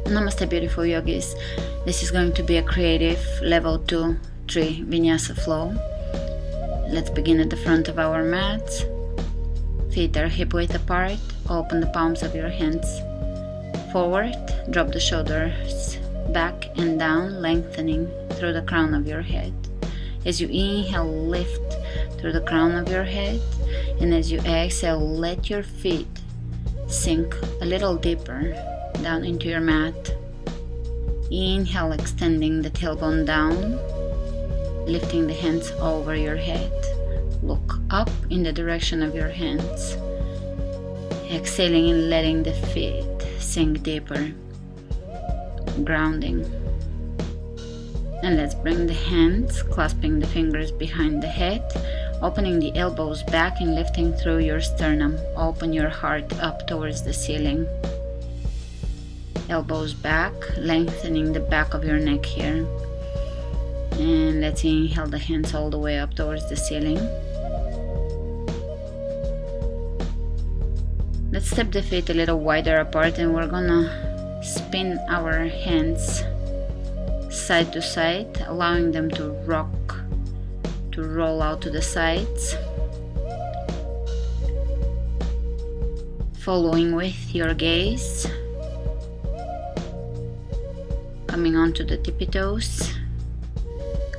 Namaste, beautiful yogis. This is going to be a creative level 2-3 Vinyasa flow. Let's begin at the front of our mats. Feet are hip width apart. Open the palms of your hands forward. Drop the shoulders back and down, lengthening through the crown of your head. As you inhale, lift through the crown of your head, and as you exhale, let your feet sink a little deeper down into your mat. Inhale, extending the tailbone down, lifting the hands over your head. Look up in the direction of your hands. Exhaling and letting the feet sink deeper, grounding. And let's bring the hands, clasping the fingers behind the head, opening the elbows back and lifting through your sternum. Open your heart up towards the ceiling. Elbows back, lengthening the back of your neck here. And let's inhale the hands all the way up towards the ceiling. Let's step the feet a little wider apart, and we're gonna spin our hands side to side, allowing them to rock, to roll out to the sides. Following with your gaze, coming onto the tippy toes.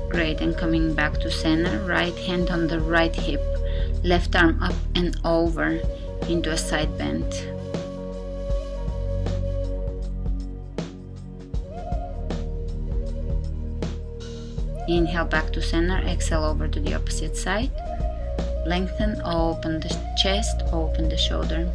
Great, and coming back to center. Right hand on the right hip, left arm up and over into a side bend. Inhale back to center, exhale over to the opposite side. Lengthen, open the chest, open the shoulder.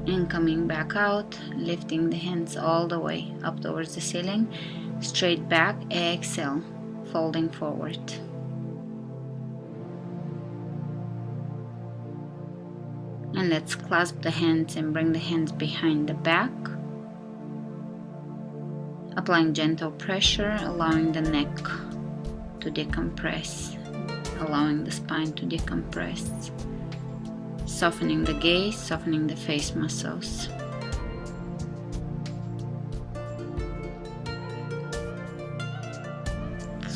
And coming back out, lifting the hands all the way up towards the ceiling. Straight back, exhale, folding forward. And let's clasp the hands and bring the hands behind the back. Applying gentle pressure, allowing the neck to decompress, allowing the spine to decompress. Softening the gaze, softening the face muscles.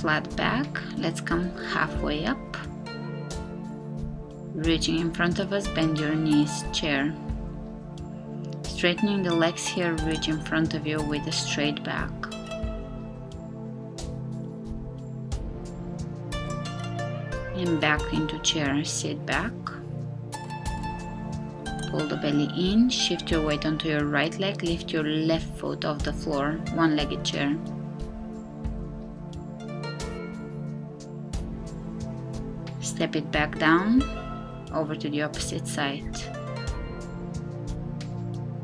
Flat back, let's come halfway up. Reaching in front of us, bend your knees, chair. Straightening the legs here, reach in front of you with a straight back. And back into chair, sit back. Pull the belly in, shift your weight onto your right leg, lift your left foot off the floor, one-legged chair. Step it back down, over to the opposite side.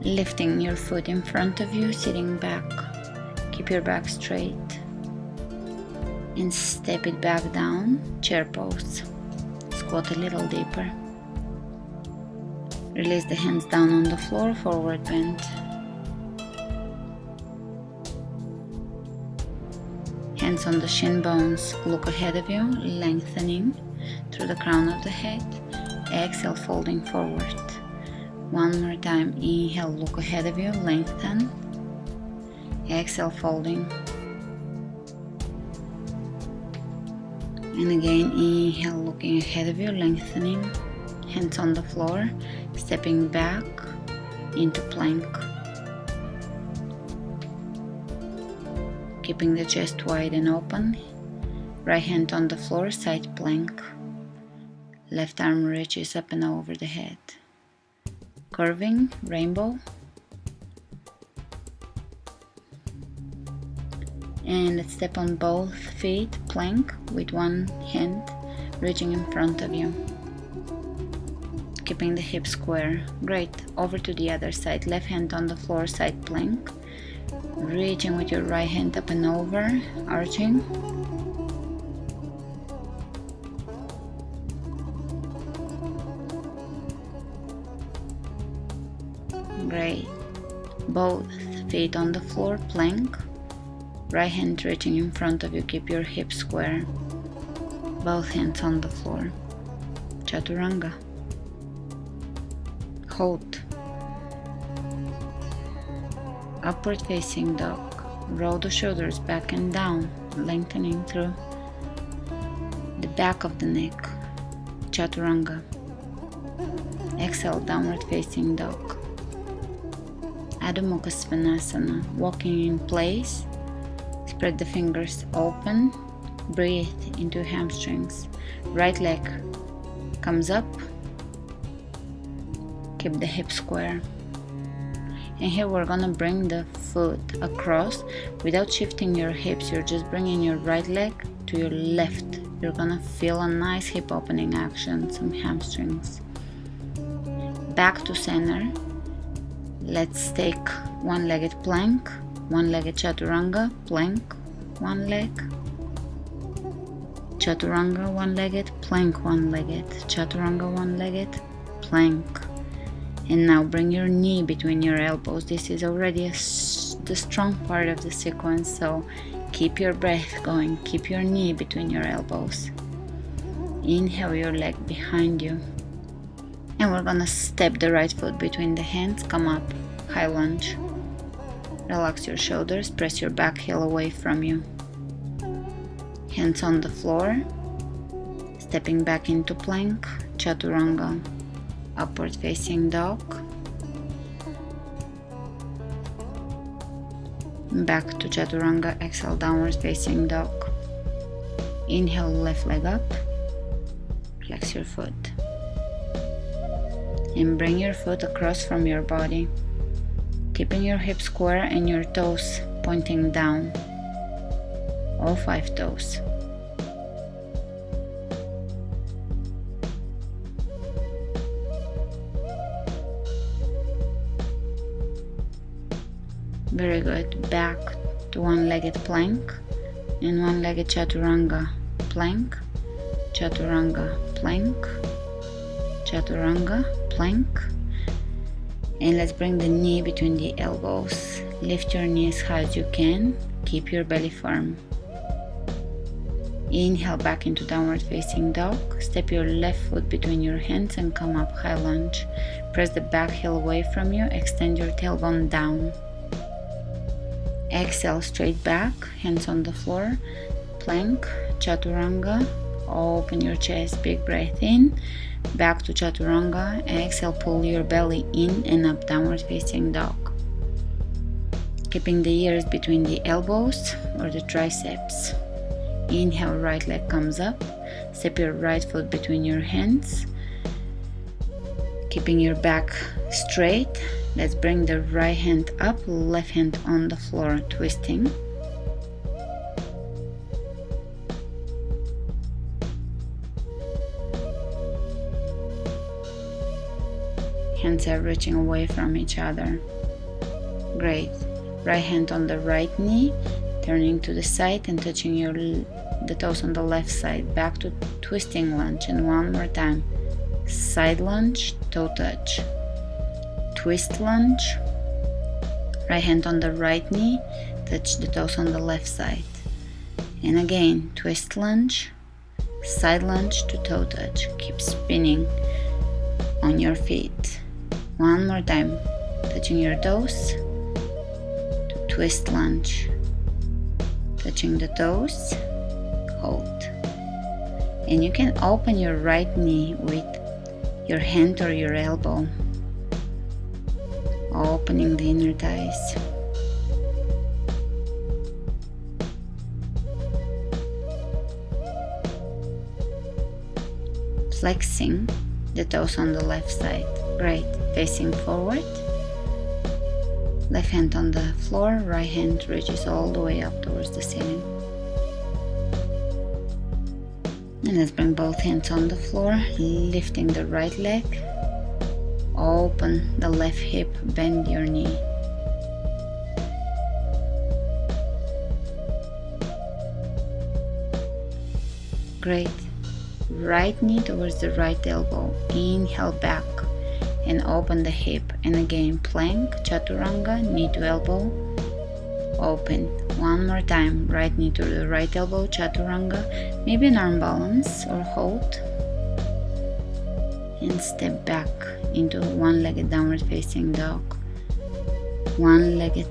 Lifting your foot in front of you, sitting back. Keep your back straight. And step it back down, chair pose. Squat a little deeper. Release the hands down on the floor, forward bend. Hands on the shin bones, look ahead of you, lengthening through the crown of the head. Exhale, folding forward. One more time, inhale, look ahead of you, lengthen. Exhale, folding. And again, inhale, looking ahead of you, lengthening. Hands on the floor, stepping back into plank. Keeping the chest wide and open. Right hand on the floor, side plank. Left arm reaches up and over the head. Curving, rainbow. And let's step on both feet, plank, with one hand reaching in front of you. Keeping the hips square. Great. Over to the other side. Left hand on the floor, side plank. Reaching with your right hand up and over, arching. Great. Both feet on the floor, plank. Right hand reaching in front of you, keep your hips square. Both hands on the floor. Chaturanga. hold, upward facing dog, roll the shoulders back and down, lengthening through the back of the neck, chaturanga. Exhale, downward facing dog. Adho Mukha Svanasana, walking in place, spread the fingers open, breathe into hamstrings. Right leg comes up, keep the hip square. And here we're gonna bring the foot across without shifting your hips. You're just bringing your right leg to your left. You're gonna feel a nice hip opening action, some hamstrings. Back to center. Let's take one-legged plank, one-legged chaturanga, plank, one leg, chaturanga, one-legged, plank, one-legged, chaturanga, one-legged, plank. And now bring your knee between your elbows. This is already the strong part of the sequence, so keep your breath going. Keep your knee between your elbows. Inhale your leg behind you. And we're gonna step the right foot between the hands, come up, high lunge. Relax your shoulders, press your back heel away from you. Hands on the floor, stepping back into plank, chaturanga, upward facing dog. Back to chaturanga, exhale, downward facing dog. Inhale, left leg up, flex your foot. And bring your foot across from your body, keeping your hips square and your toes pointing down, all 5 toes. Very good. Back to one-legged plank and one-legged chaturanga, plank, chaturanga, plank, chaturanga, plank. And let's bring the knee between the elbows. Lift your knee as high as you can. Keep your belly firm. Inhale back into downward facing dog. Step your left foot between your hands and come up, high lunge. Press the back heel away from you. Extend your tailbone down. Exhale, straight back, hands on the floor. Plank, chaturanga. Open your chest, big breath in. Back to chaturanga. Exhale, pull your belly in and up, downward facing dog. Keeping the ears between the elbows or the triceps. Inhale, right leg comes up. Step your right foot between your hands. Keeping your back straight. Let's bring the right hand up, left hand on the floor, twisting. Hands are reaching away from each other. Great. Right hand on the right knee, turning to the side and touching the toes on the left side. Back to twisting lunge, and one more time. Side lunge, toe touch. Twist lunge. Right hand on the right knee, touch the toes on the left side. And again, twist lunge, side lunge to toe touch. Keep spinning on your feet. One more time, touching your toes to twist lunge. Touching the toes, hold. And you can open your right knee with your hand or your elbow, opening the inner thighs. Flexing the toes on the left side. Great. Facing forward. Left hand on the floor, right hand reaches all the way up towards the ceiling. And let's bring both hands on the floor, lifting the right leg. Open the left hip, bend your knee. Great. Right knee towards the right elbow. Inhale back and open the hip. And again, plank, chaturanga, knee to elbow. Open. One more time. Right knee to the right elbow, chaturanga. Maybe an arm balance or hold. and step back into one-legged downward facing dog, one-legged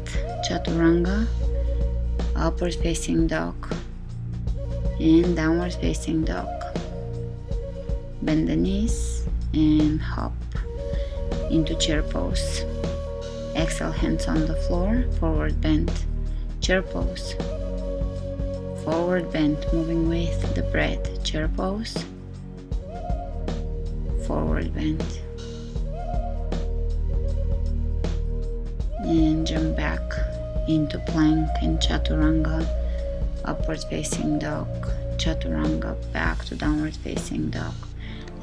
chaturanga, upward facing dog, and downward facing dog. Bend the knees and hop into chair pose. Exhale, hands on the floor, forward bend, chair pose. Forward bend, moving with the breath, chair pose. Forward bend. And jump back into plank and chaturanga, upward facing dog, chaturanga, back to downward facing dog.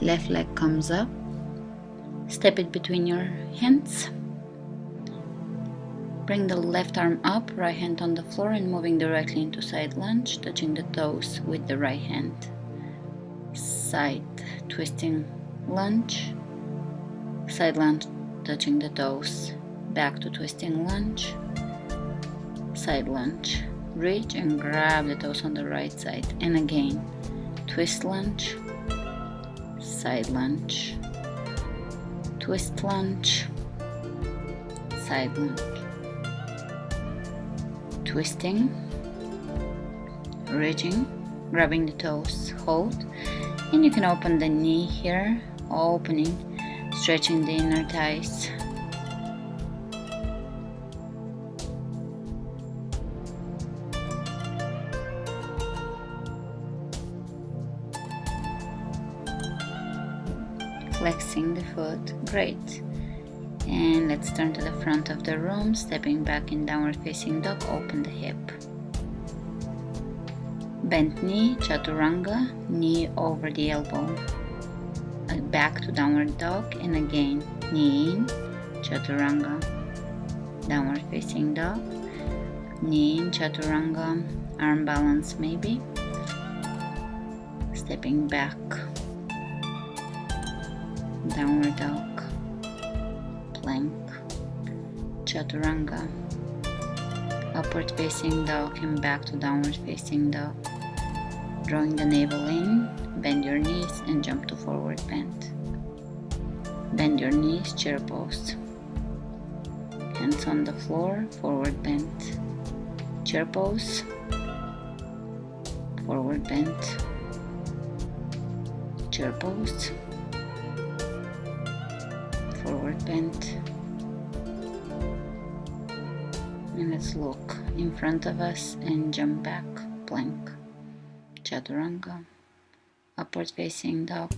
Left leg comes up, step it between your hands. Bring the left arm up, right hand on the floor and moving directly into side lunge, touching the toes with the right hand. Side twisting lunge, side lunge touching the toes, back to twisting lunge, side lunge. Reach and grab the toes on the right side and again, twist lunge, side lunge, twist lunge, side lunge. Twisting, reaching, grabbing the toes, hold, and you can open the knee here, opening, stretching the inner thighs. Flexing the foot, great. And let's turn to the front of the room, stepping back in downward facing dog, open the hip. Bent knee, chaturanga, knee over the elbow. Back to downward dog and again, knee in, chaturanga, downward facing dog, knee in, chaturanga, arm balance maybe. Stepping back, downward dog, plank, chaturanga, upward facing dog and back to downward facing dog. Drawing the navel in, bend your knees and jump to forward bend. Bend your knees, chair pose. Hands on the floor, forward bend. Chair pose, forward bend. Chair pose, forward bend. And let's look in front of us and jump back, plank, chaturanga, upward facing dog,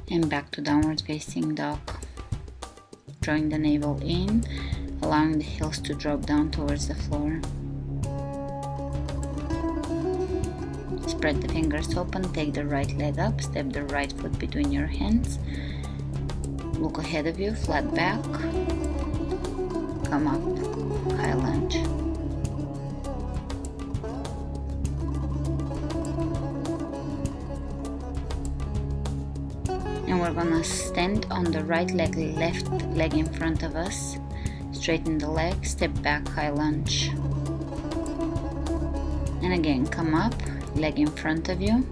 and back to downward facing dog. Drawing the navel in, allowing the heels to drop down towards the floor. Spread the fingers open, take the right leg up, step the right foot between your hands. Look ahead of you, flat back, come up, high lunge. And we're gonna stand on the right leg, left leg in front of us, straighten the leg, step back, high lunge. And again, come up, leg in front of you,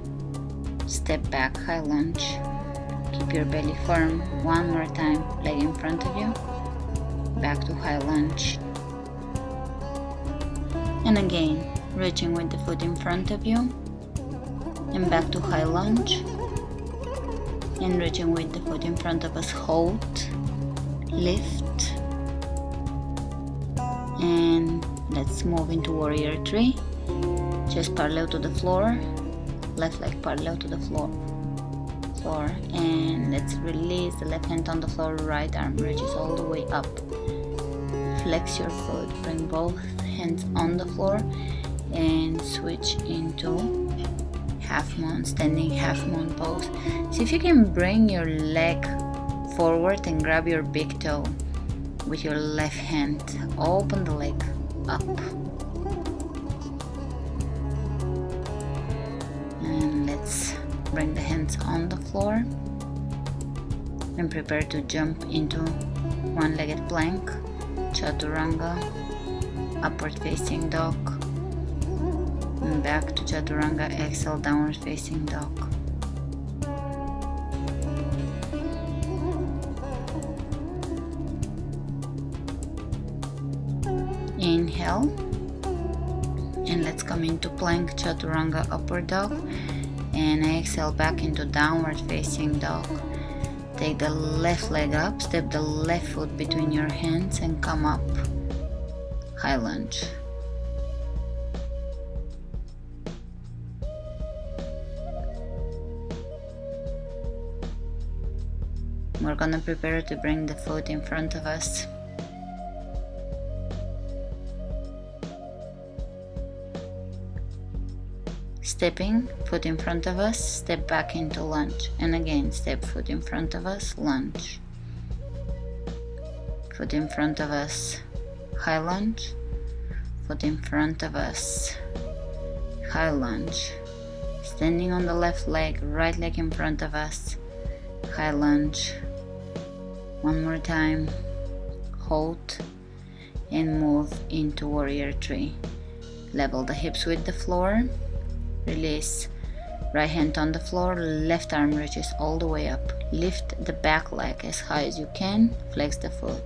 step back, high lunge. Keep your belly firm. One more time, leg in front of you, back to high lunge. And again, reaching with the foot in front of you, and back to high lunge. And reaching with the foot in front of us, hold, lift, and let's move into warrior 3. Just parallel to the floor, left leg parallel to the floor, and let's release the left hand on the floor, right arm reaches all the way up. Flex your foot, bring both hands on the floor and switch into half moon, standing half moon pose. See if you can bring your leg forward and grab your big toe with your left hand. Open the leg up. And let's bring the hands on the floor and prepare to jump into one-legged plank, chaturanga, upward facing dog, and back to chaturanga. Exhale, downward facing dog. Inhale, and let's come into plank, chaturanga, upward dog, and exhale back into downward facing dog. Take the left leg up, step the left foot between your hands and come up, high lunge. We're gonna prepare to bring the foot in front of us. Stepping, foot in front of us, step back into lunge, and again step, foot in front of us, lunge, foot in front of us, high lunge, foot in front of us, high lunge, standing on the left leg, right leg in front of us, high lunge. One more time, hold and move into warrior three. Level the hips with the floor. Release, right hand on the floor, left arm reaches all the way up. Lift the back leg as high as you can, flex the foot.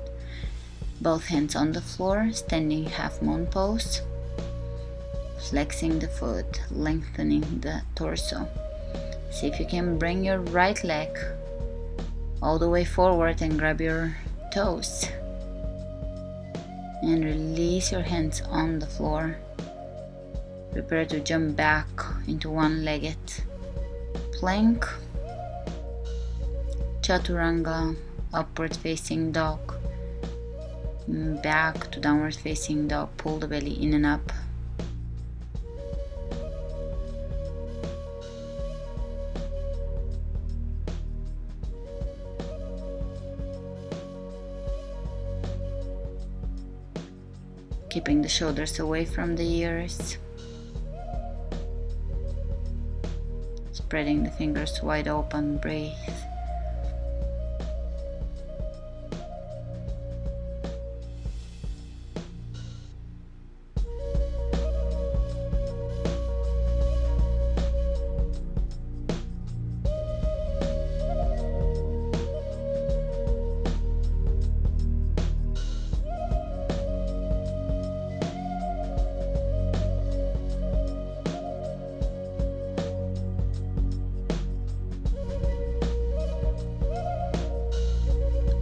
Both hands on the floor, standing half moon pose. Flexing the foot, lengthening the torso. See if you can bring your right leg all the way forward and grab your toes. And release your hands on the floor. Prepare to jump back into one-legged plank, chaturanga, upward facing dog, back to downward facing dog. Pull the belly in and up. Keeping the shoulders away from the ears. Spreading the fingers wide open, breathe.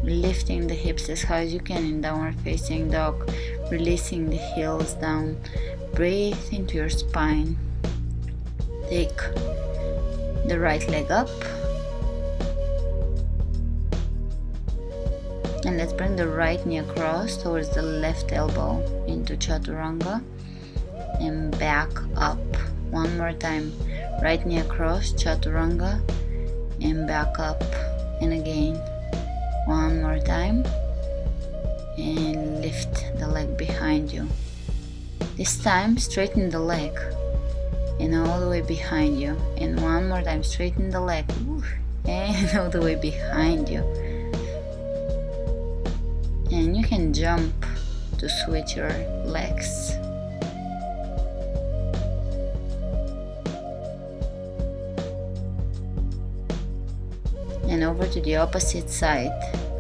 Lifting the hips as high as you can in downward facing dog, releasing the heels down. Breathe into your spine. Take the right leg up, and let's bring the right knee across towards the left elbow into chaturanga and back up. One more time, right knee across, chaturanga and back up, and again one more time, and lift the leg behind you. This time straighten the leg and all the way behind you, and one more time straighten the leg and all the way behind you. And you can jump to switch your legs. And over to the opposite side,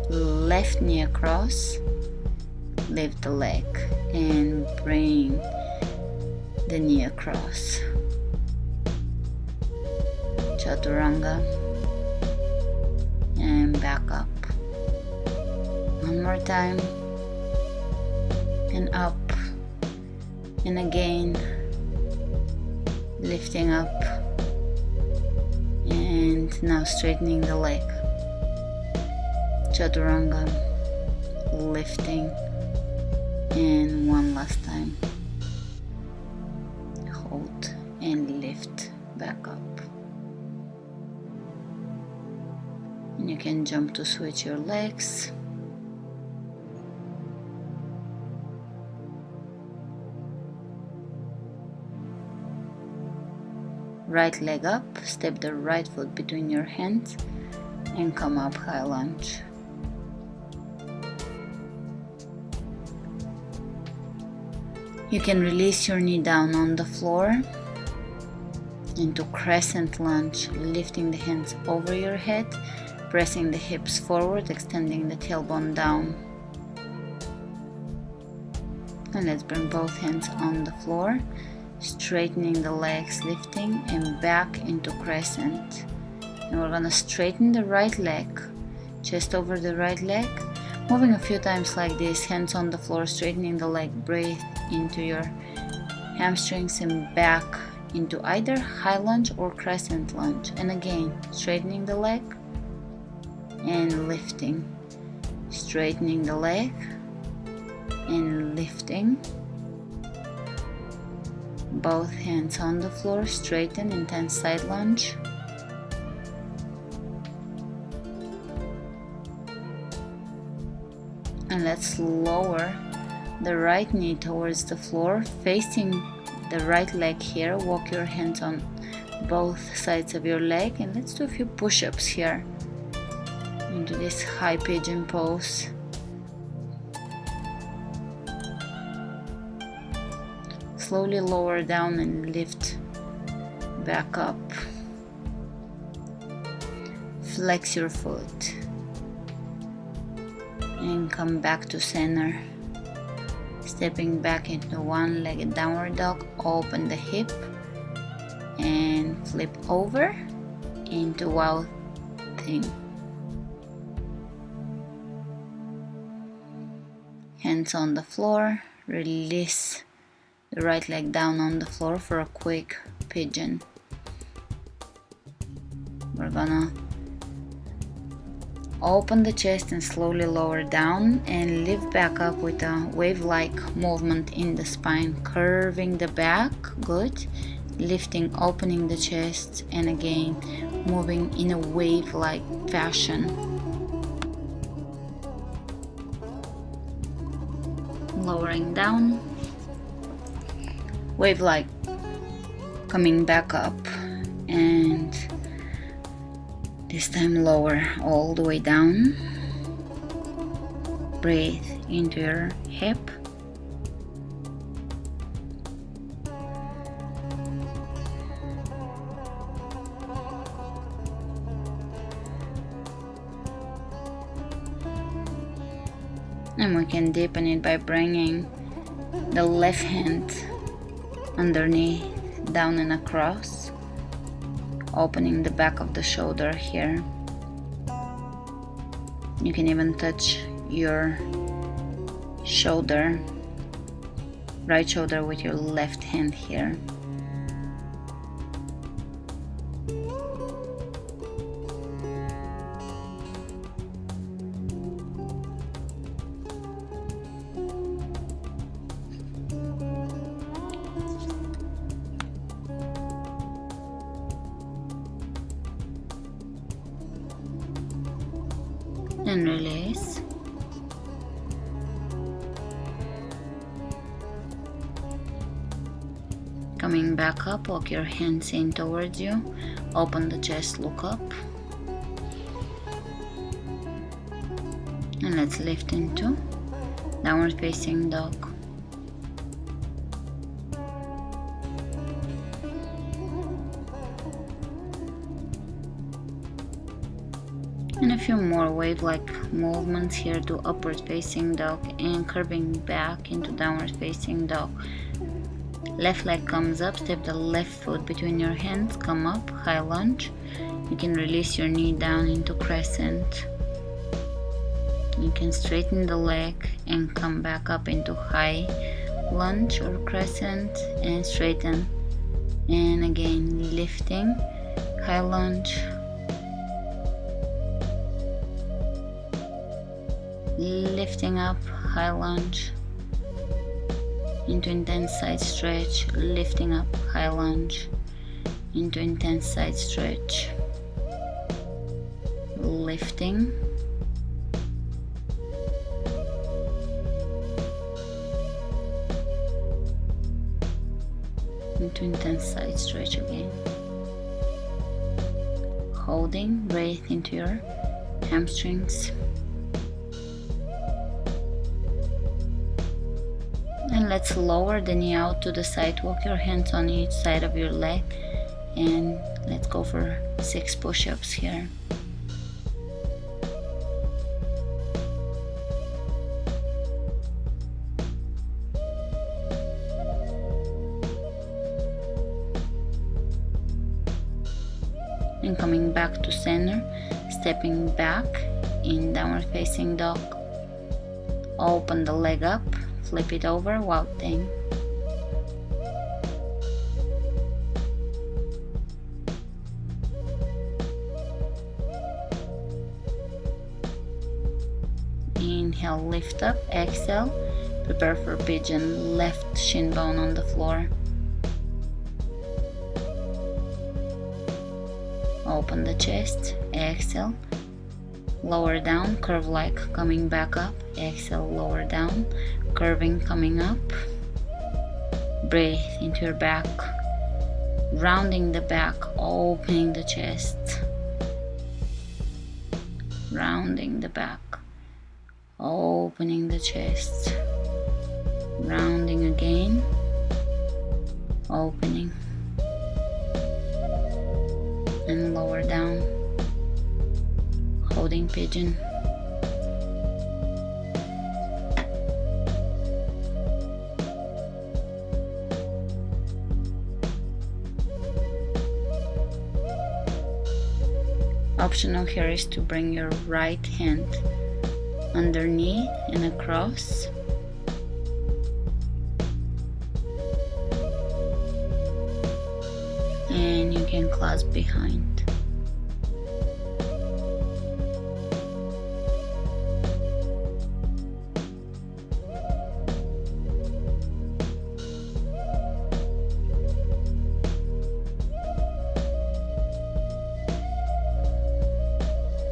left knee across, lift the leg and bring the knee across. Chaturanga and back up. One more time, and up, and again, lifting up, and now straightening the leg. Chaturanga, lifting, and one last time. Hold and lift back up. And you can jump to switch your legs. Right leg up, step the right foot between your hands and come up, high lunge. You can release your knee down on the floor into crescent lunge, lifting the hands over your head, pressing the hips forward, extending the tailbone down. And let's bring both hands on the floor, straightening the legs, lifting and back into crescent. And we're gonna straighten the right leg, chest over the right leg, moving a few times like this, hands on the floor, straightening the leg, breathe into your hamstrings and back into either high lunge or crescent lunge. And again, straightening the leg and lifting, straightening the leg and lifting. Both hands on the floor, straighten, intense side lunge. And let's lower the right knee towards the floor, facing the right leg here. Walk your hands on both sides of your leg, and let's do a few push-ups here into this high pigeon pose. Slowly lower down and lift back up. Flex your foot and come back to center. Stepping back into one-legged downward dog, open the hip and flip over into wild thing. Hands on the floor, release the right leg down on the floor for a quick pigeon. We're gonna open the chest and slowly lower down and lift back up with a wave-like movement in the spine, curving the back, good, lifting, opening the chest, and again moving in a wave-like fashion. Lowering down, wave-like, coming back up, and this time lower all the way down. Breathe into your hip. And we can deepen it by bringing the left hand underneath, down and across, opening the back of the shoulder here. You can even touch your shoulder, right shoulder, with your left hand here. And release. Coming back up, walk your hands in towards you, open the chest, look up, and let's lift into downward facing dog. And a few more wave-like movements here to upward facing dog and curving back into downward facing dog. Left leg comes up, step the left foot between your hands, come up, high lunge. You can release your knee down into crescent. You can straighten the leg and come back up into high lunge or crescent and straighten. And again, lifting, high lunge. Lifting up, high lunge, into intense side stretch, lifting up, high lunge, into intense side stretch, lifting, into intense side stretch again, holding, breathe into your hamstrings. And let's lower the knee out to the side, walk your hands on each side of your leg, and let's go for 6 push-ups here. and coming back to center, stepping back in downward facing dog. Open the leg up, flip it over, wow thing. Inhale, lift up, exhale, prepare for pigeon, left shin bone on the floor. Open the chest, exhale, lower down, curve like coming back up, exhale, lower down, curving coming up. Breathe into your back, rounding the back, opening the chest, rounding the back, opening the chest, rounding again, opening, and lower down, holding pigeon. Optional here is to bring your right hand underneath and across. And you can clasp behind.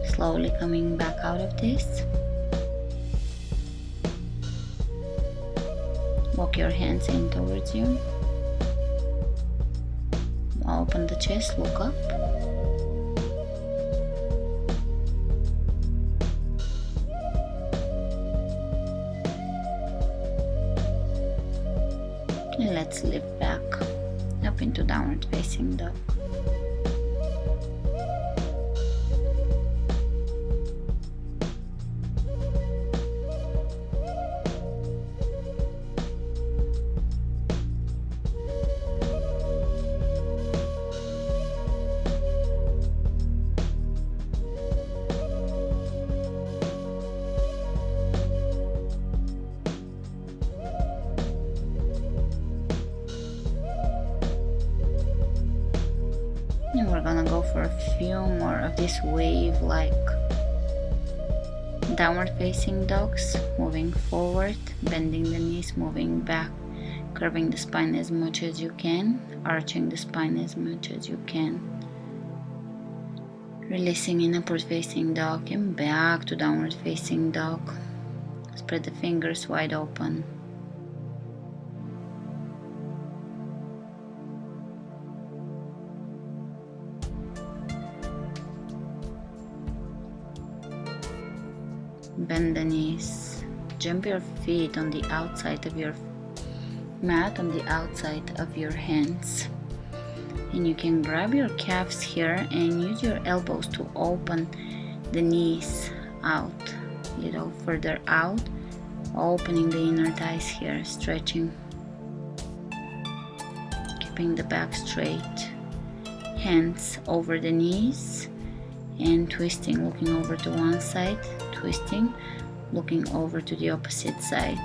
Slowly coming back out of this. Walk your hands in towards you. Open the chest, look up. And let's lift back up into downward facing dog. And we're gonna go for a few more of this wave like downward facing dogs, moving forward, bending the knees, moving back, curving the spine as much as you can, arching the spine as much as you can, releasing in upward facing dog and back to downward facing dog. Spread the fingers wide open. Bend the knees, jump your feet on the outside of your mat, on the outside of your hands. And you can grab your calves here and use your elbows to open the knees out, a little further out, opening the inner thighs here, stretching, keeping the back straight. Hands over the knees and twisting, looking over to one side, twisting, looking over to the opposite side,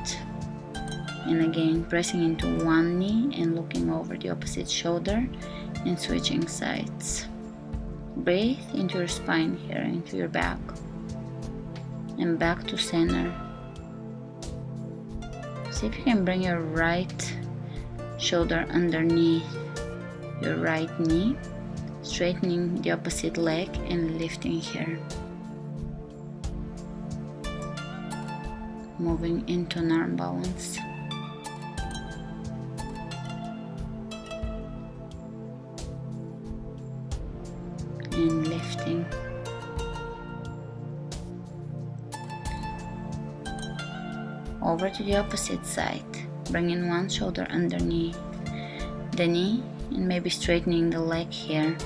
and again pressing into one knee and looking over the opposite shoulder and switching sides. Breathe into your spine here, into your back, and back to center. See if you can bring your right shoulder underneath your right knee, straightening the opposite leg and lifting here. Moving into an arm balance. And lifting. Over to the opposite side, bringing one shoulder underneath the knee and maybe straightening the leg here.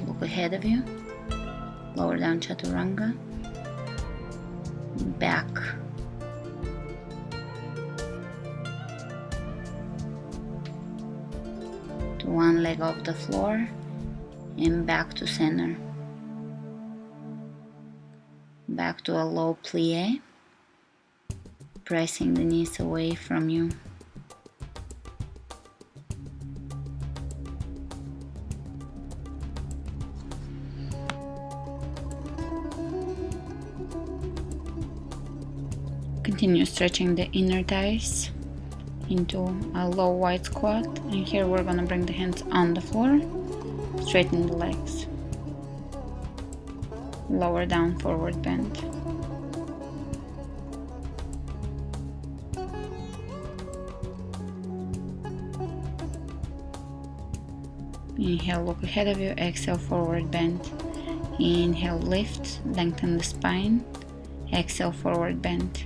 Look ahead of you, lower down chaturanga, back, to one leg off the floor and back to center. Back to a low plie, pressing the knees away from you. Continue stretching the inner thighs into a low wide squat, and here we're gonna bring the hands on the floor, straighten the legs, lower down forward bend. Inhale, look ahead of you, exhale, forward bend. Inhale, lift, lengthen the spine, exhale, forward bend.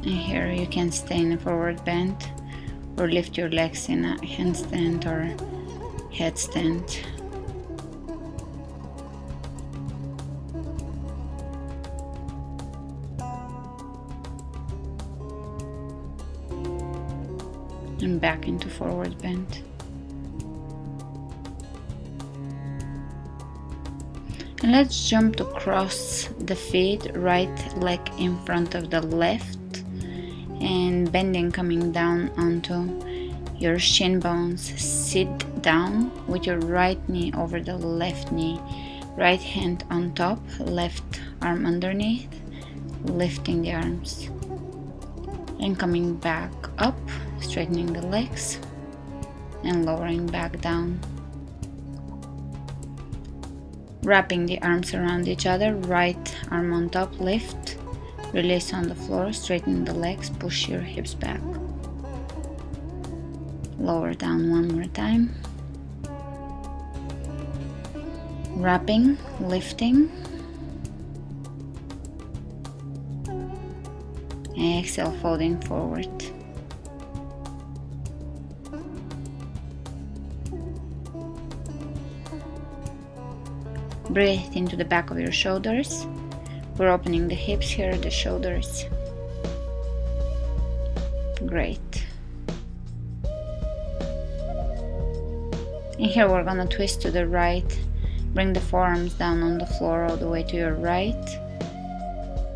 And here you can stay in a forward bend or lift your legs in a handstand or headstand. And back into forward bend. And let's jump to cross the feet, right leg in front of the left, and bending, coming down onto your shin bones. Sit down with your right knee over the left knee, right hand on top, left arm underneath, lifting the arms, and coming back up, straightening the legs and lowering back down. Wrapping the arms around each other, right arm on top, lift, release on the floor, straighten the legs, push your hips back. Lower down one more time. Wrapping, lifting. Exhale, folding forward. Breathe into the back of your shoulders. We're opening the hips here, the shoulders. Great. And here we're gonna twist to the right. Bring the forearms down on the floor all the way to your right.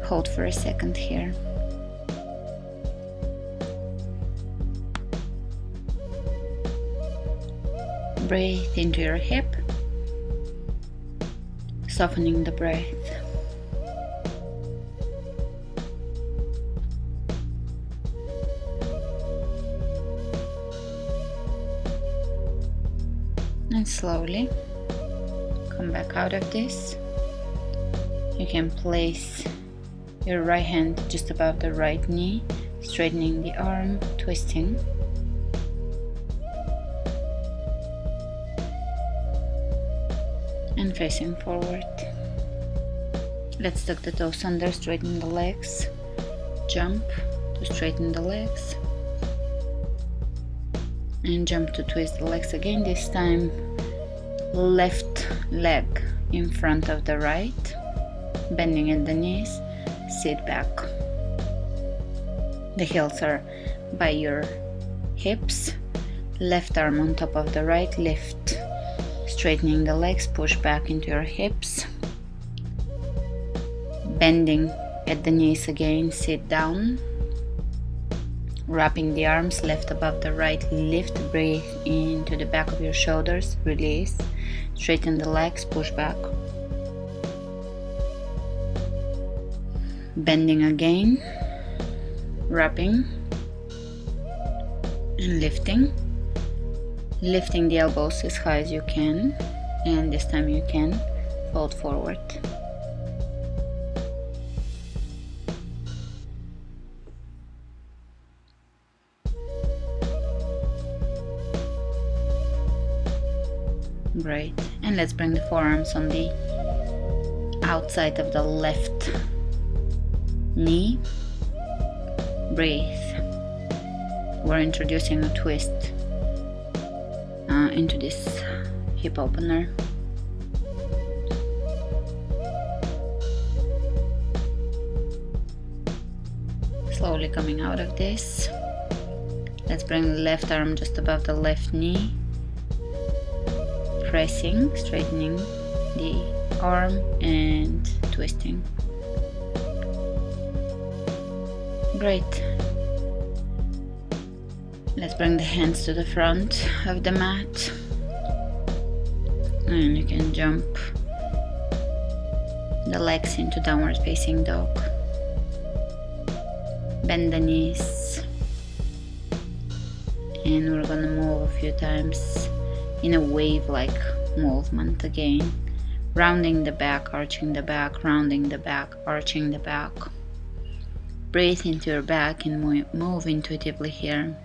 Hold for a second here. Breathe into your hip, softening the breath. And slowly come back out of this. You can place your right hand just above the right knee, straightening the arm, twisting. And facing forward. Let's tuck the toes under, straighten the legs, jump to straighten the legs, and jump to twist the legs again. This time left leg in front of the right, bending at the knees, sit back. The heels are by your hips, left arm on top of the right, lift, straightening the legs, push back into your hips, bending at the knees again, sit down, wrapping the arms left above the right, lift, breathe into the back of your shoulders, release, straighten the legs, push back, bending again, wrapping and lifting the elbows as high as you can, and this time you can fold forward. Great, and let's bring the forearms on the outside of the left knee. Breathe. We're introducing a twist into this hip opener. slowly coming out of this. Let's bring the left arm just above the left knee, pressing, straightening the arm and twisting. Great. Let's bring the hands to the front of the mat, and you can jump the legs into downward facing dog. Bend the knees, and we're gonna move a few times in a wave-like movement again, rounding the back, arching the back, rounding the back, arching the back. Breathe into your back and move intuitively here.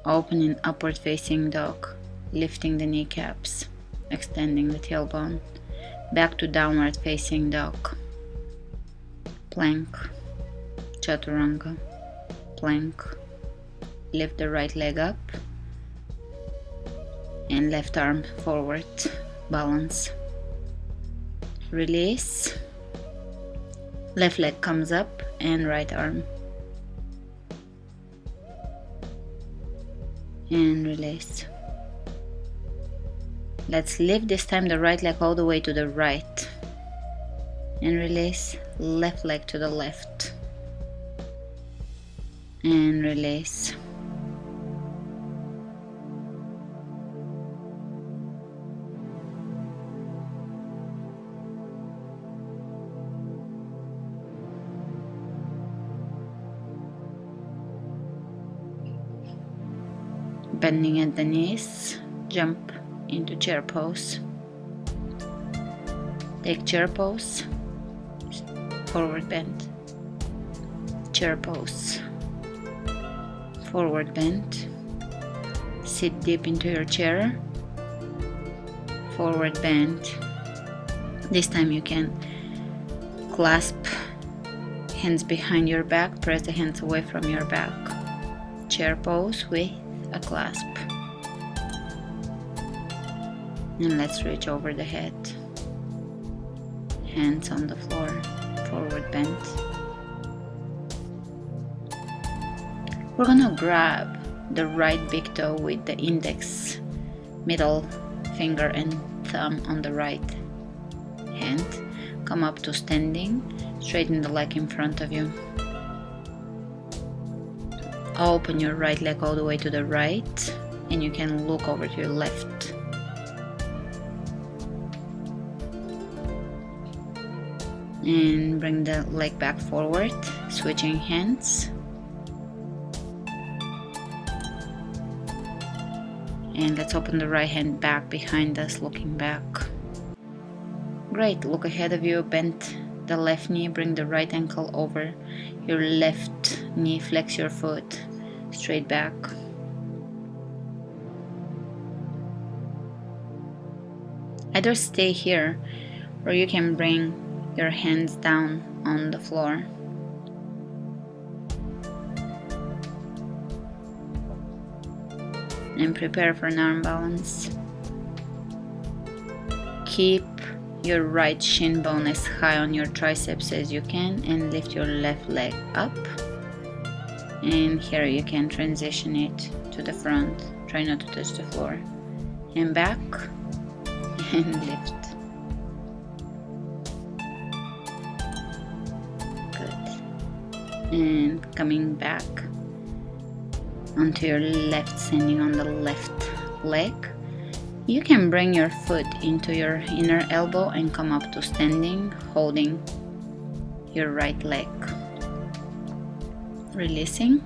Opening upward facing dog, lifting the kneecaps, extending the tailbone, back to downward facing dog, plank, chaturanga, plank. Lift the right leg up and left arm forward, balance. Release, left leg comes up and right arm, and release. Let's lift this time the right leg all the way to the right and release, left leg to the left and release. Bending at the knees, jump into chair pose. Take chair pose, forward bend, chair pose, forward bend. Sit deep into your chair, forward bend. This time you can clasp hands behind your back, press the hands away from your back. Chair pose with a clasp. And let's reach over the head. Hands on the floor, forward bend. We're gonna grab the right big toe with the index, middle finger and thumb on the right hand. Come up to standing, straighten the leg in front of you. Open your right leg all the way to the right, and you can look over to your left. And bring the leg back forward, switching hands. And let's open the right hand back behind us, looking back. Great, look ahead of you, bend the left knee, bring the right ankle over your left knee, flex your foot, straight back. Either stay here or you can bring your hands down on the floor. And prepare for an arm balance. Keep your right shin bone as high on your triceps as you can and lift your left leg up. And here you can transition it to the front. Try not to touch the floor. And back and lift. Good. And coming back onto your left, standing on the left leg. You can bring your foot into your inner elbow and come up to standing, holding your right leg. Releasing.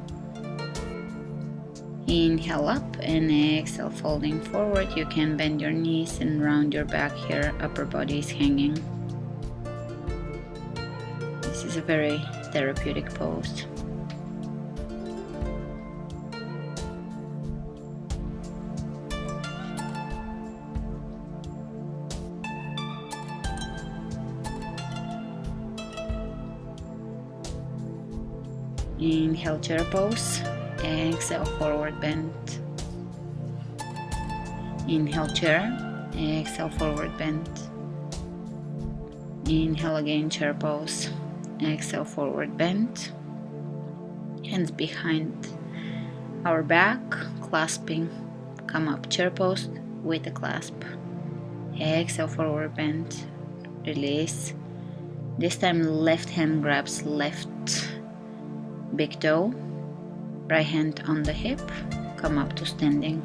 Inhale up and exhale, folding forward. You can bend your knees and round your back here, upper body is hanging. This is a very therapeutic pose. Inhale, chair pose. Exhale, forward bend. Inhale, chair. Exhale, forward bend. Inhale again, chair pose. exhale, forward bend. Hands behind our back, clasping. Come up, chair pose with a clasp. Exhale, forward bend. Release. This time left hand grabs left big toe. Right hand on the hip. Come up to standing.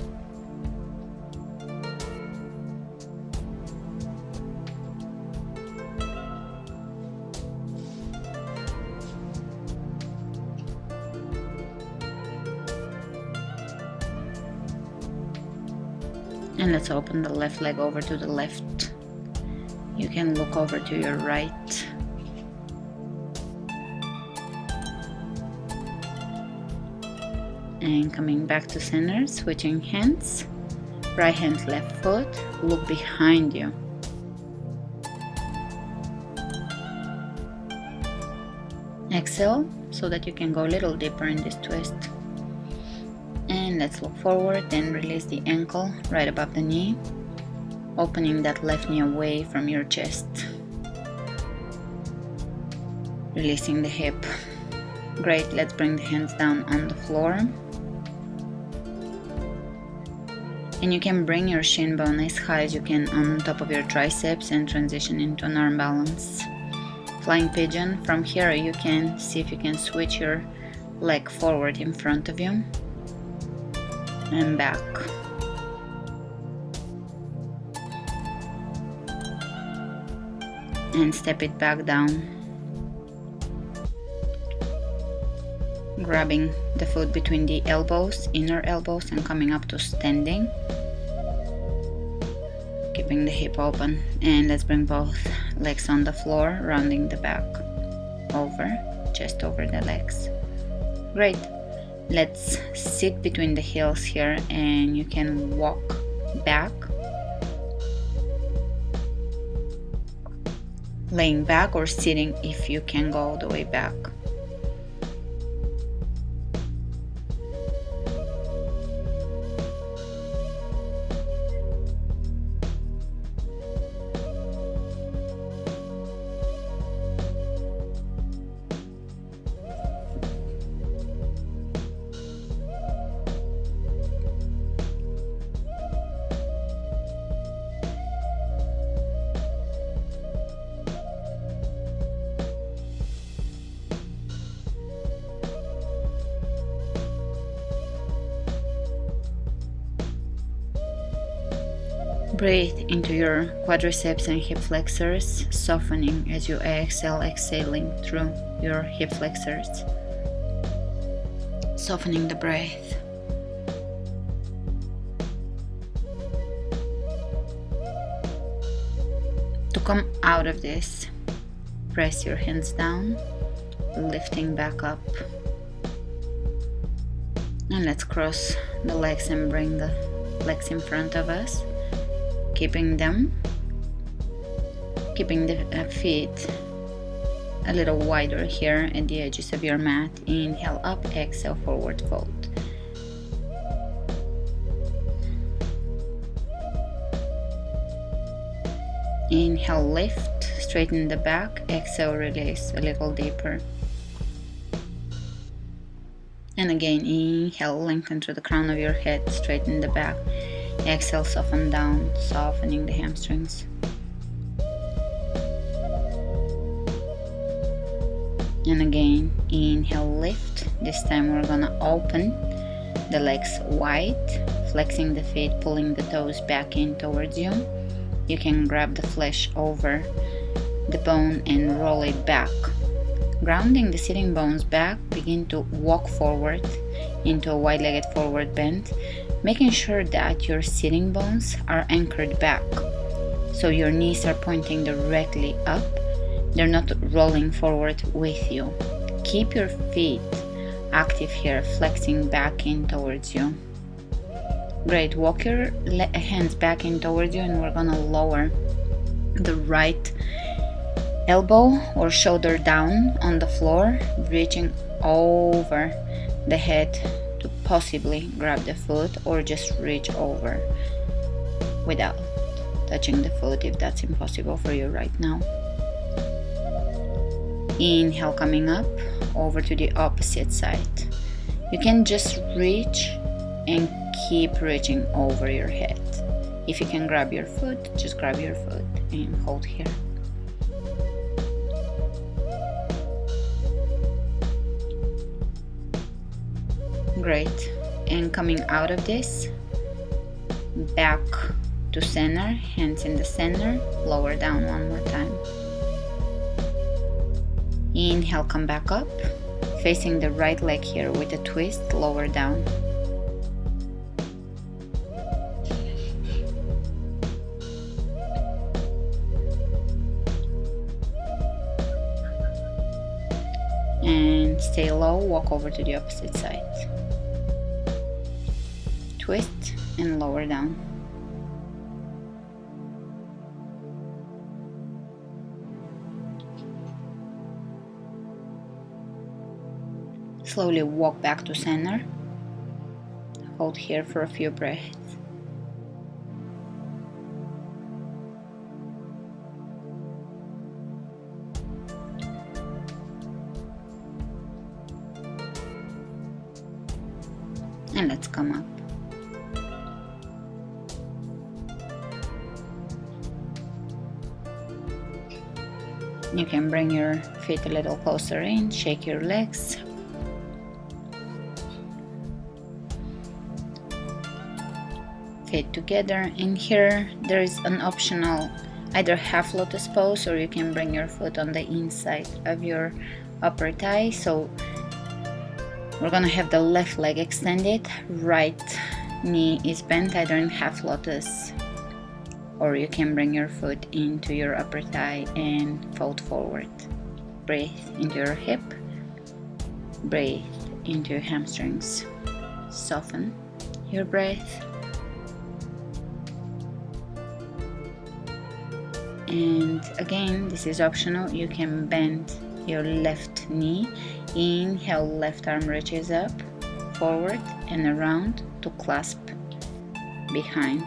And let's open the left leg over to the left. You can look over to your right. And coming back to center, switching hands. Right hand, left foot. Look behind you. Exhale so that you can go a little deeper in this twist. And let's look forward and release the ankle right above the knee, opening that left knee away from your chest. Releasing the hip. Great, let's bring the hands down on the floor. And you can bring your shin bone as high as you can on top of your triceps and transition into an arm balance. Flying pigeon. From here you can see if you can switch your leg forward in front of you and back. And step it back down. Grabbing the foot between the elbows, inner elbows, and coming up to standing. Keeping the hip open. And let's bring both legs on the floor, rounding the back over, chest over the legs. Great. Let's sit between the heels here, and you can walk back, laying back or sitting if you can go all the way back. Breathe into your quadriceps and hip flexors, softening as you exhale, exhaling through your hip flexors. Softening the breath. To come out of this, press your hands down, lifting back up. And let's cross the legs and bring the legs in front of us. Keeping the feet a little wider here at the edges of your mat. Inhale up, exhale, forward fold. Inhale, lift, straighten the back. Exhale, release a little deeper. And again, inhale, lengthen through the crown of your head, straighten the back. Exhale, soften down, softening the hamstrings. And again, inhale, lift. This time we're gonna open the legs wide, flexing the feet, pulling the toes back in towards you. You can grab the flesh over the bone and roll it back. Grounding the sitting bones back, begin to walk forward into a wide-legged forward bend, making sure that your sitting bones are anchored back. So your knees are pointing directly up. They're not rolling forward with you. Keep your feet active here, flexing back in towards you. Great. Walk your hands back in towards you, and we're gonna lower the right elbow or shoulder down on the floor, reaching over the head to possibly grab the foot, or just reach over without touching the foot if that's impossible for you right now. Inhale, coming up over to the opposite side. You can just reach and keep reaching over your head. If you can grab your foot, just grab your foot and hold here. Great. And coming out of this, back to center, hands in the center, lower down one more time. Inhale, come back up, facing the right leg here with a twist, lower down. And stay low, walk over to the opposite side. Twist and lower down. Slowly walk back to center. Hold here for a few breaths. And let's come up. You can bring your feet a little closer in, shake your legs. Feet together. In here, there is an optional either half lotus pose, or you can bring your foot on the inside of your upper thigh. So we're gonna have the left leg extended, right knee is bent either in half lotus, or you can bring your foot into your upper thigh and fold forward. Breathe into your hip, breathe into your hamstrings. Soften your breath. And again, this is optional, you can bend your left knee. Inhale, left arm reaches up, forward and around to clasp behind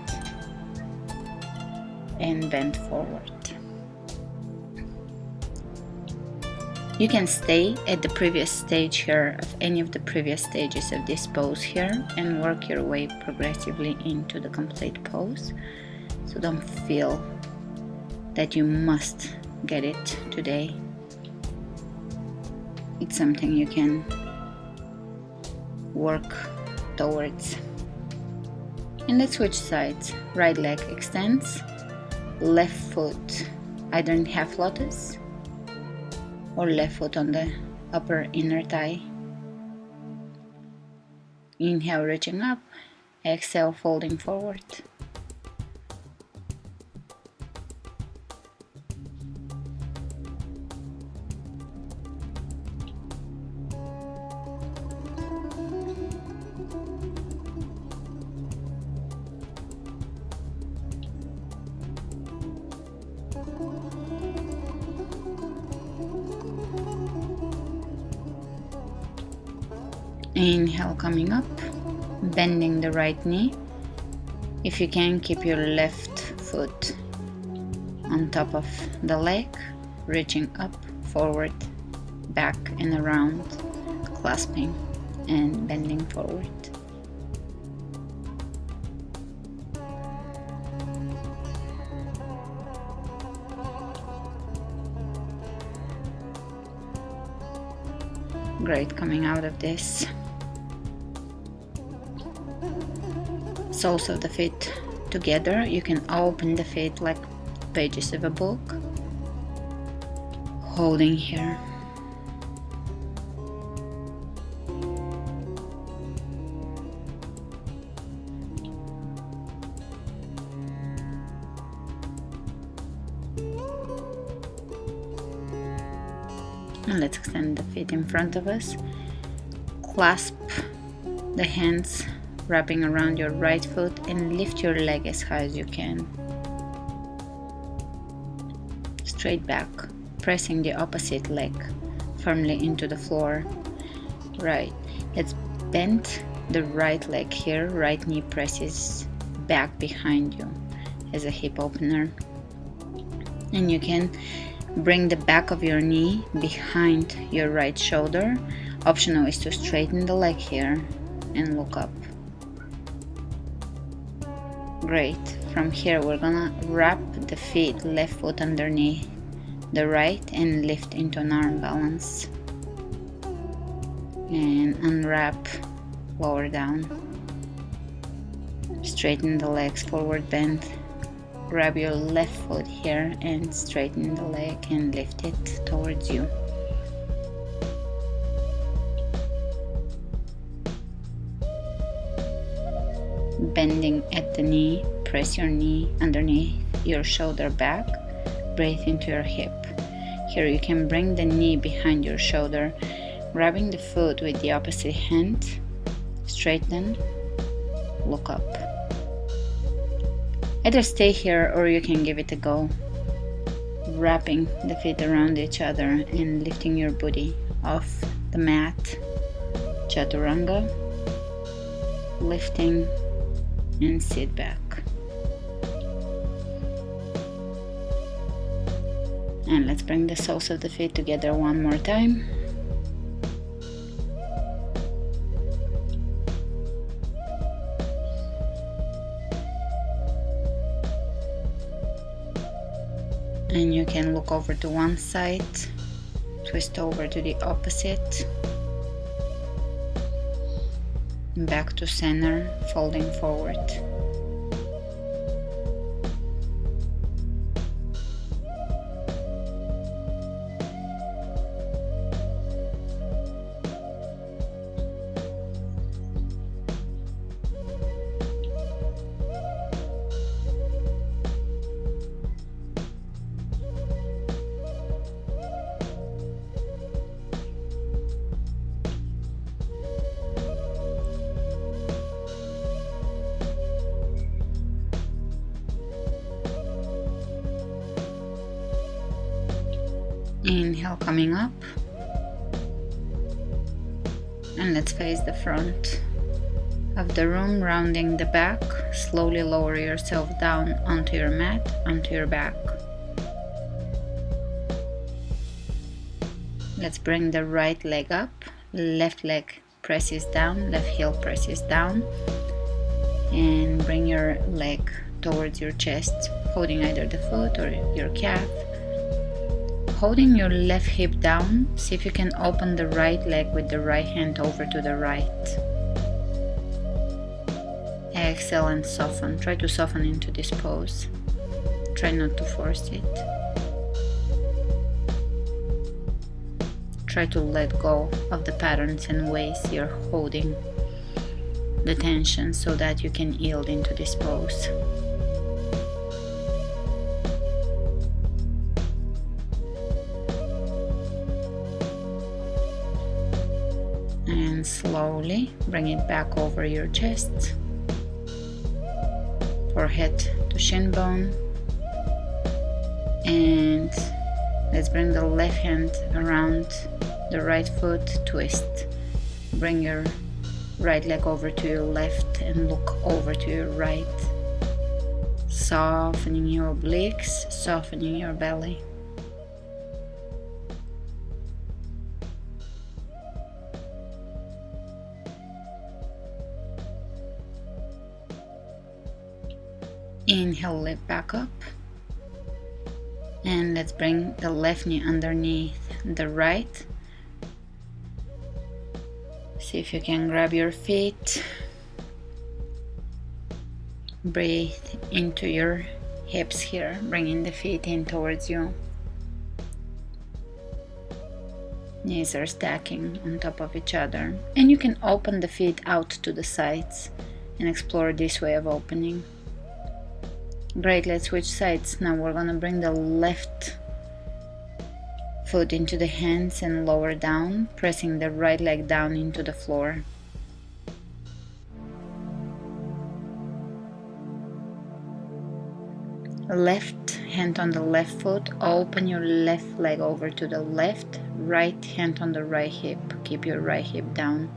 and bend forward. You can stay at the previous stage here of any of the previous stages of this pose here and work your way progressively into the complete pose. So don't feel that you must get it today. It's something you can work towards. And let's switch sides. Right leg extends, left foot either in half lotus or left foot on the upper inner thigh. Inhale, reaching up, exhale, folding forward. Inhale, coming up, bending the right knee. If you can, keep your left foot on top of the leg, reaching up, forward, back and around, clasping and bending forward. Great, coming out of this. Soles of the feet together. You can open the feet like pages of a book. Holding here. And let's extend the feet in front of us. Clasp the hands wrapping around your right foot and lift your leg as high as you can. Straight back, pressing the opposite leg firmly into the floor. Right, let's bend the right leg here. Right knee presses back behind you as a hip opener. And you can Bring the back of your knee behind your right shoulder. Optional is to straighten the leg here and look up. Great. From here we're gonna wrap the feet, left foot underneath the right and lift into an arm balance. And unwrap, lower down. Straighten the legs, forward bend. Grab your left foot here and straighten the leg and lift it towards you. Bending at the knee, press your knee underneath your shoulder back, breathe into your hip. Here you can bring the knee behind your shoulder, grabbing the foot with the opposite hand, straighten, look up. Either stay here or you can give it a go, wrapping the feet around each other and lifting your booty off the mat. Chaturanga, lifting and sit back. And let's bring the soles of the feet together one more time. And you can look over to one side, twist over to the opposite, back to center, folding forward. Inhale, coming up, and let's face the front of the room, rounding the back. Slowly lower yourself down onto your mat, onto your back. Let's bring the right leg up, left leg presses down, left heel presses down, and bring your leg towards your chest, holding either the foot or your calf. Holding your left hip down, see if you can open the right leg with the right hand over to the right. Exhale and soften. Try to soften into this pose. Try not to force it. Try to let go of the patterns and ways you're holding the tension so that you can yield into this pose. And slowly bring it back over your chest, forehead to shin bone, and let's bring the left hand around the right foot, twist. Bring your right leg over to your left and look over to your right, softening your obliques, softening your belly. Inhale, lift back up, and let's bring the left knee underneath the right. See if you can grab your feet, breathe into your hips here, bringing the feet in towards you. Knees are stacking on top of each other, and you can open the feet out to the sides and explore this way of opening. Great, let's switch sides. Now we're gonna bring the left foot into the hands and lower down, pressing the right leg down into the floor. Left hand on the left foot, open your left leg over to the left, right hand on the right hip, keep your right hip down.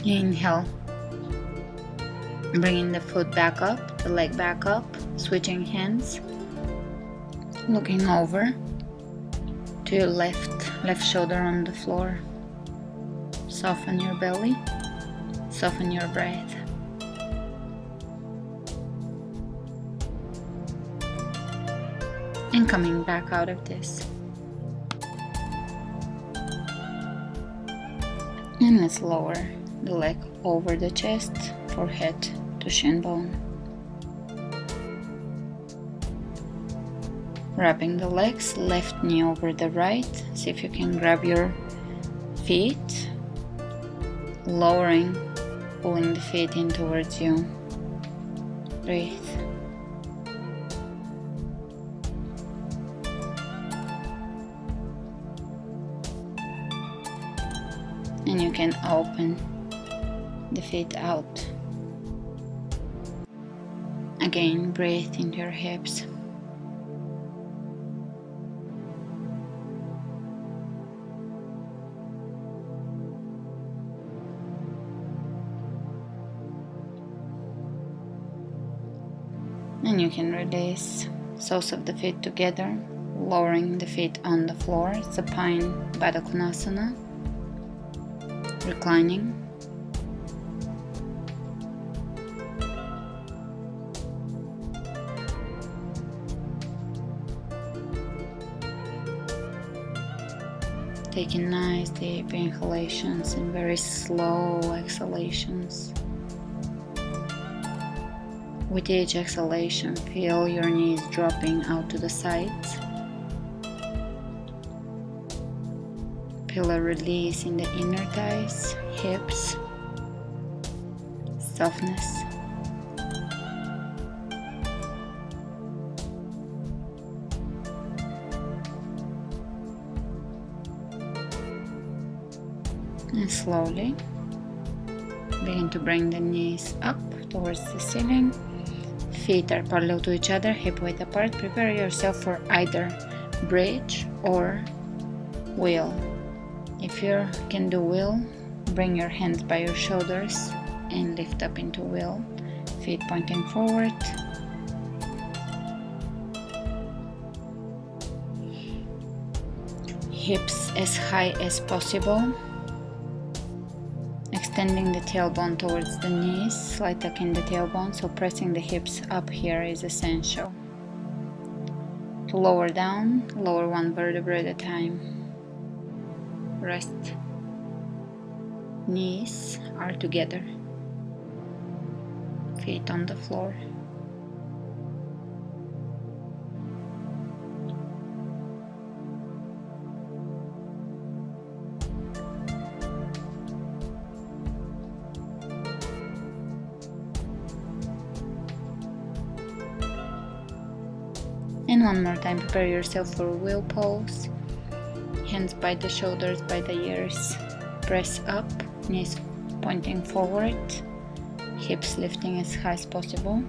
Inhale, bringing the foot back up, the leg back up, switching hands, looking over to your left shoulder on the floor. Soften your belly, soften your breath. And coming back out of this. And let's lower the leg over the chest, forehead to shin bone. Wrapping the legs, left knee over the right. See if you can grab your feet. Lowering, pulling the feet in towards you. Breathe. And you can open the feet out. Again, breathe into your hips. And you can release soles of the feet together, lowering the feet on the floor, supine Baddha Konasana. Reclining. Taking nice deep inhalations and very slow exhalations. With each exhalation, feel your knees dropping out to the sides. Feel a release in the inner thighs, hips, softness. And slowly begin to bring the knees up towards the ceiling. Feet are parallel to each other, hip width apart. Prepare yourself for either bridge or wheel. If you can do wheel, bring your hands by your shoulders and lift up into wheel. Feet pointing forward. Hips as high as possible. Extending the tailbone towards the knees, slight tuck in the tailbone, so pressing the hips up here is essential. To lower down, lower one vertebra at a time. Rest. Knees are together. Feet on the floor. And one more time, prepare yourself for wheel pose. Hands by the shoulders, by the ears. Press up, knees pointing forward, hips lifting as high as possible.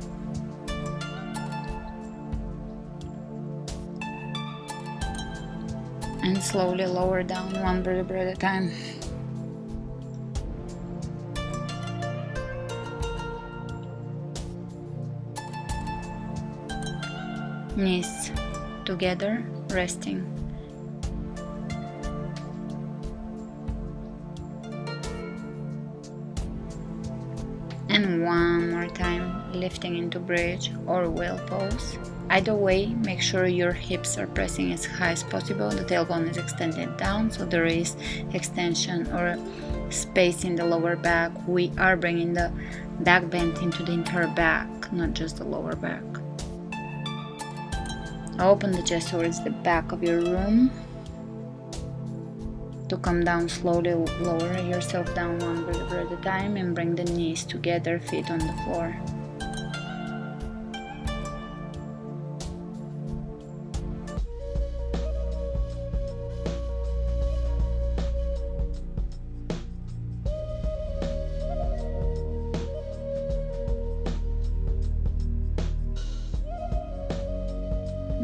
And slowly lower down one vertebra at a time. Knees together, resting. And one more time, lifting into bridge or wheel pose. Either way, make sure your hips are pressing as high as possible. The tailbone is extended down, so there is extension or space in the lower back. We are bringing the back bend into the entire back, not just the lower back. Open the chest towards the back of your room. To come down slowly, lower yourself down one vertebra at a time and bring the knees together, feet on the floor.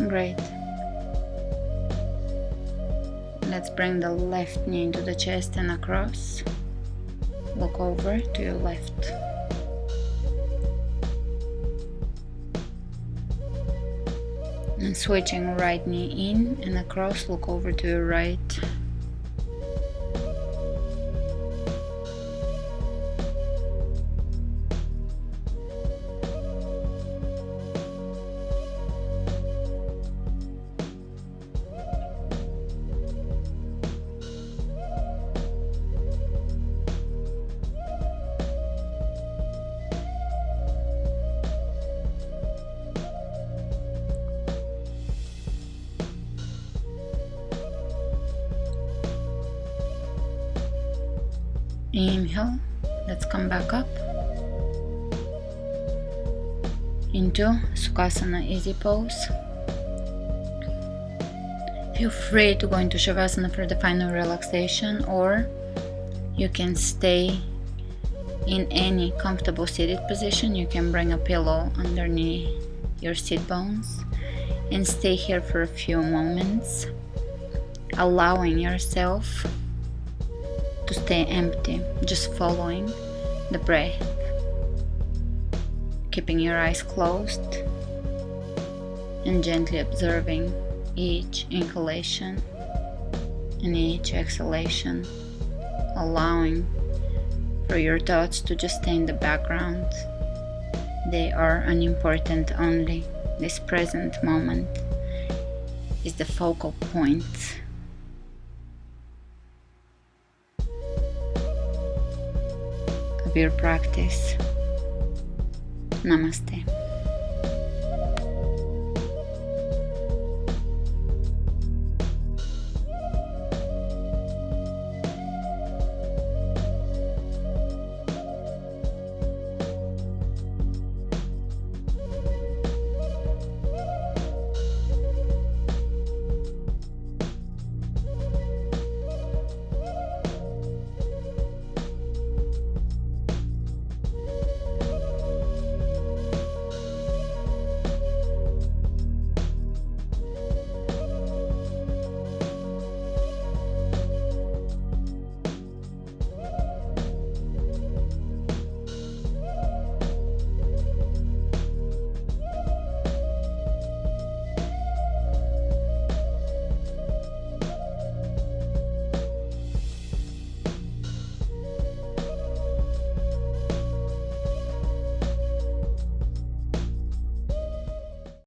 Great. Let's bring the left knee into the chest and across. look over to your left. And switching right knee in and across, look over to your right. Inhale, let's come back up into Sukhasana easy pose. Feel free to go into Shavasana for the final relaxation, or you can stay in any comfortable seated position. You can bring a pillow underneath your sit bones and stay here for a few moments, allowing yourself to stay empty, just following the breath, keeping your eyes closed and gently observing each inhalation and each exhalation, allowing for your thoughts to just stay in the background. They are unimportant only. This present moment is the focal point of your practice. Namaste.